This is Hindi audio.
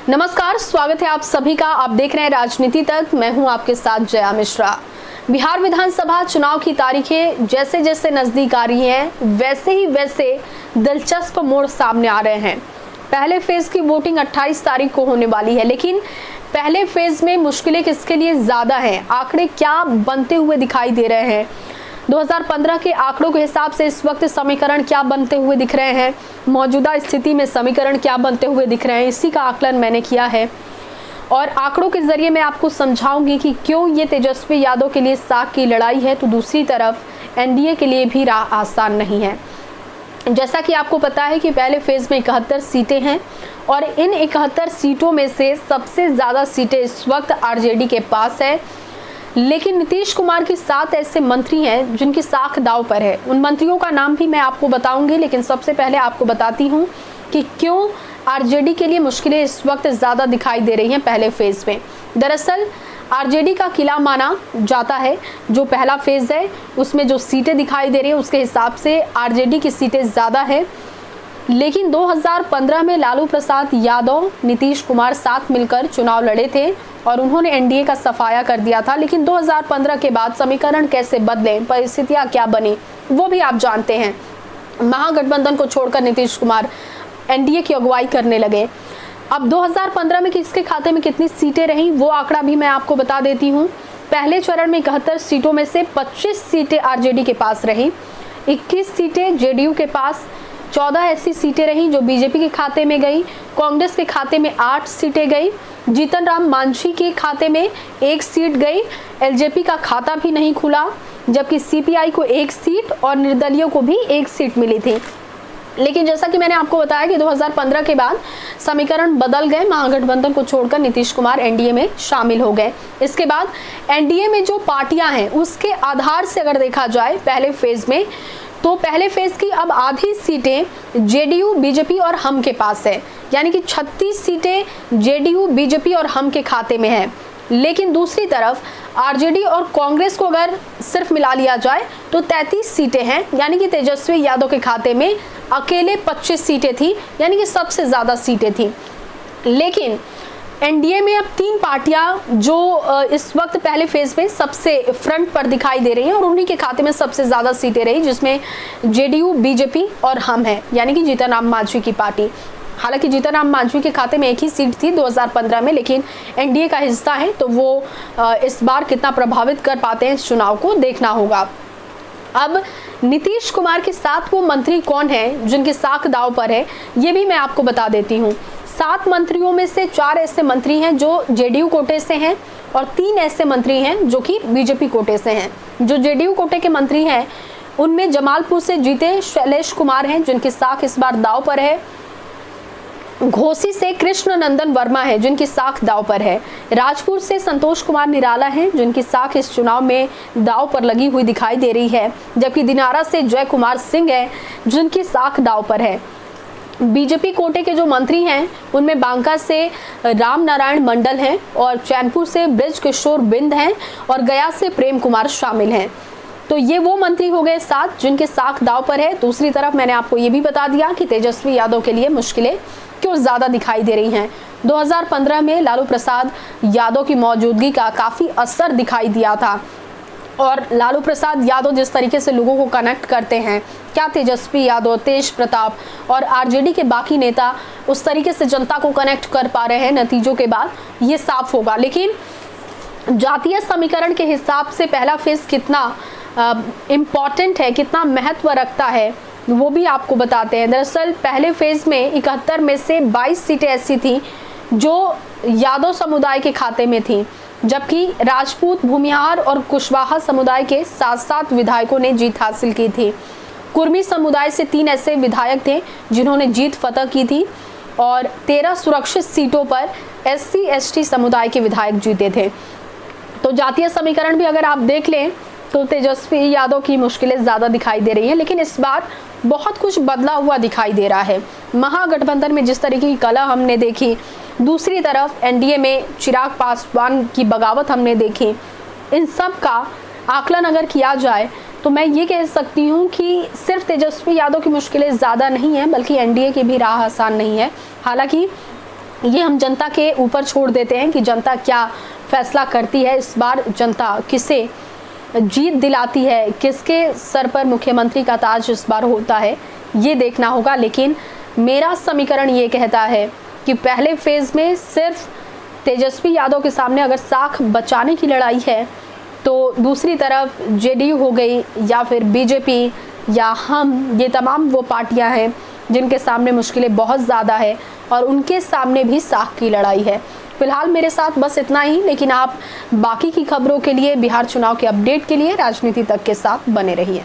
नमस्कार, स्वागत है आप सभी का। आप देख रहे हैं राजनीति तक। मैं हूं आपके साथ जया मिश्रा। बिहार विधानसभा चुनाव की तारीखें जैसे जैसे नजदीक आ रही हैं, वैसे दिलचस्प मोड़ सामने आ रहे हैं। पहले फेज की वोटिंग 28 तारीख को होने वाली है, लेकिन पहले फेज में मुश्किलें किसके लिए ज्यादा हैं? आंकड़े क्या बनते हुए दिखाई दे रहे हैं? 2015 के आंकड़ों के हिसाब से इस वक्त समीकरण क्या बनते हुए दिख रहे हैं? मौजूदा स्थिति में समीकरण क्या बनते हुए दिख रहे हैं? इसी का आकलन मैंने किया है और आंकड़ों के जरिए मैं आपको समझाऊंगी कि क्यों ये तेजस्वी यादव के लिए साख की लड़ाई है, तो दूसरी तरफ एनडीए के लिए भी राह आसान नहीं है। जैसा कि आपको पता है कि पहले फेज में 71 सीटें हैं और इन 71 सीटों में से सबसे ज्यादा सीटें इस वक्त आरजेडी के पास है, लेकिन नीतीश कुमार के 7 ऐसे मंत्री हैं जिनकी साख दांव पर है। उन मंत्रियों का नाम भी मैं आपको बताऊंगी, लेकिन सबसे पहले आपको बताती हूं कि क्यों आरजेडी के लिए मुश्किलें इस वक्त ज्यादा दिखाई दे रही हैं पहले फेज में। दरअसल आरजेडी का किला माना जाता है, जो पहला फेज है उसमें जो सीटें दिखाई दे रही है उसके हिसाब से आरजेडी की सीटें ज्यादा है। लेकिन 2015 में लालू प्रसाद यादव, नीतीश कुमार साथ मिलकर चुनाव लड़े थे और उन्होंने एनडीए का सफाया कर दिया था। लेकिन 2015 के बाद समीकरण कैसे बदले, परिस्थितियां क्या बनी, वो भी आप जानते हैं। महागठबंधन को छोड़कर नीतीश कुमार एनडीए की अगुवाई करने लगे। अब 2015 में किसके खाते में कितनी सीटें रहीं, वो आंकड़ा भी मैं आपको बता देती हूँ। पहले चरण में 71 सीटों में से 25 सीटें आरजेडी के पास रहीं, 21 सीटें जेडीयू के पास, 14 ऐसी सीटें रहीं जो बीजेपी के खाते में गई, कांग्रेस के खाते में 8 सीटें गई, जीतन राम मांझी के खाते में 1 सीट गई, एलजेपी का खाता भी नहीं खुला, जबकि सीपीआई को 1 सीट और निर्दलीयों को भी 1 सीट मिली थी। लेकिन जैसा कि मैंने आपको बताया कि 2015 के बाद समीकरण बदल गए, महागठबंधन को छोड़कर नीतीश कुमार एनडीए में शामिल हो गए। इसके बाद एनडीए में जो पार्टियां हैं उसके आधार से अगर देखा जाए पहले फेज में, तो पहले फेज की अब आधी सीटें जेडीयू, बीजेपी और हम के पास है, यानी कि 36 सीटें जेडीयू, बीजेपी और हम के खाते में है। लेकिन दूसरी तरफ आरजेडी और कांग्रेस को अगर सिर्फ मिला लिया जाए तो 33 सीटें हैं, यानी कि तेजस्वी यादव के खाते में अकेले 25 सीटें थी, यानी कि सबसे ज्यादा सीटें थी। लेकिन एनडीए में अब 3 पार्टियां जो इस वक्त पहले फेज में सबसे फ्रंट पर दिखाई दे रही हैं और उन्हीं के खाते में सबसे ज्यादा सीटें रही, जिसमें जेडीयू, बीजेपी और हम हैं, यानी कि जीतन राम मांझी की पार्टी। हालांकि जीतन राम मांझी के खाते में 1 ही सीट थी 2015 में, लेकिन एनडीए का हिस्सा है तो वो इस बार कितना प्रभावित कर पाते हैं इस चुनाव को देखना होगा। अब नीतीश कुमार के साथ वो मंत्री कौन है जिनकी साख दांव पर है, ये भी मैं आपको बता देती हूँ। 7 मंत्रियों में से 4 ऐसे मंत्री हैं जो जेडीयू कोटे से हैं और 3 ऐसे मंत्री हैं जो कि बीजेपी कोटे से हैं। जो जेडीयू कोटे के मंत्री हैं उनमें जमालपुर से जीते शैलेश कुमार हैं जिनकी साख इस बार दांव पर है, घोसी से कृष्ण नंदन वर्मा है जिनकी साख दांव पर है, राजपुर से संतोष कुमार निराला हैं जिनकी साख इस चुनाव में दांव पर लगी हुई दिखाई दे रही है, जबकि दिनारा से जय कुमार सिंह है जिनकी साख दांव पर है। बीजेपी कोटे के जो मंत्री हैं उनमें बांका से राम नारायण मंडल हैं और चैनपुर से ब्रिज किशोर बिंद हैं और गया से प्रेम कुमार शामिल हैं। तो ये वो मंत्री हो गए 7 जिनके साख दांव पर है। दूसरी तरफ मैंने आपको ये भी बता दिया कि तेजस्वी यादव के लिए मुश्किलें क्यों ज्यादा दिखाई दे रही हैं। 2015 में लालू प्रसाद यादव की मौजूदगी का काफी असर दिखाई दिया था और लालू प्रसाद यादव जिस तरीके से लोगों को कनेक्ट करते हैं, क्या तेजस्वी यादव, तेज प्रताप और आरजेडी के बाकी नेता उस तरीके से जनता को कनेक्ट कर पा रहे हैं नतीजों के बाद, ये साफ होगा। लेकिन जातीय समीकरण के हिसाब से पहला फेज कितना इम्पॉर्टेंट है, कितना महत्व रखता है, वो भी आपको बताते हैं। दरअसल पहले फेज में 71 में से 22 सीटें ऐसी थी जो यादव समुदाय के खाते में थी, जबकि राजपूत, भूमिहार और कुशवाहा समुदाय के 7 विधायकों ने जीत हासिल की थी। कुर्मी समुदाय से 3 ऐसे विधायक थे जिन्होंने जीत फतह की थी और 13 सुरक्षित सीटों पर एससी एसटी समुदाय के विधायक जीते थे। तो जातीय समीकरण भी अगर आप देख लें तो तेजस्वी यादव की मुश्किलें ज्यादा दिखाई दे रही हैं, लेकिन इस बार बहुत कुछ बदला हुआ दिखाई दे रहा है। महागठबंधन में जिस तरीके की कला हमने देखी, दूसरी तरफ एनडीए में चिराग पासवान की बगावत हमने देखी, इन सब का आकलन अगर किया जाए तो मैं ये कह सकती हूँ कि सिर्फ तेजस्वी यादव की मुश्किलें ज़्यादा नहीं है, बल्कि एनडीए की भी राह आसान नहीं है। हालांकि ये हम जनता के ऊपर छोड़ देते हैं कि जनता क्या फैसला करती है। इस बार जनता किसे जीत दिलाती है, किसके सर पर मुख्यमंत्री का ताज इस बार होता है, ये देखना होगा। लेकिन मेरा समीकरण ये कहता है कि पहले फेज में सिर्फ तेजस्वी यादव के सामने अगर साख बचाने की लड़ाई है, तो दूसरी तरफ जेडीयू हो गई या फिर बीजेपी या हम, ये तमाम वो पार्टियां हैं जिनके सामने मुश्किलें बहुत ज़्यादा है और उनके सामने भी साख की लड़ाई है। फिलहाल मेरे साथ बस इतना ही, लेकिन आप बाकी की खबरों के लिए, बिहार चुनाव के अपडेट के लिए राजनीति तक के साथ बने रहिए।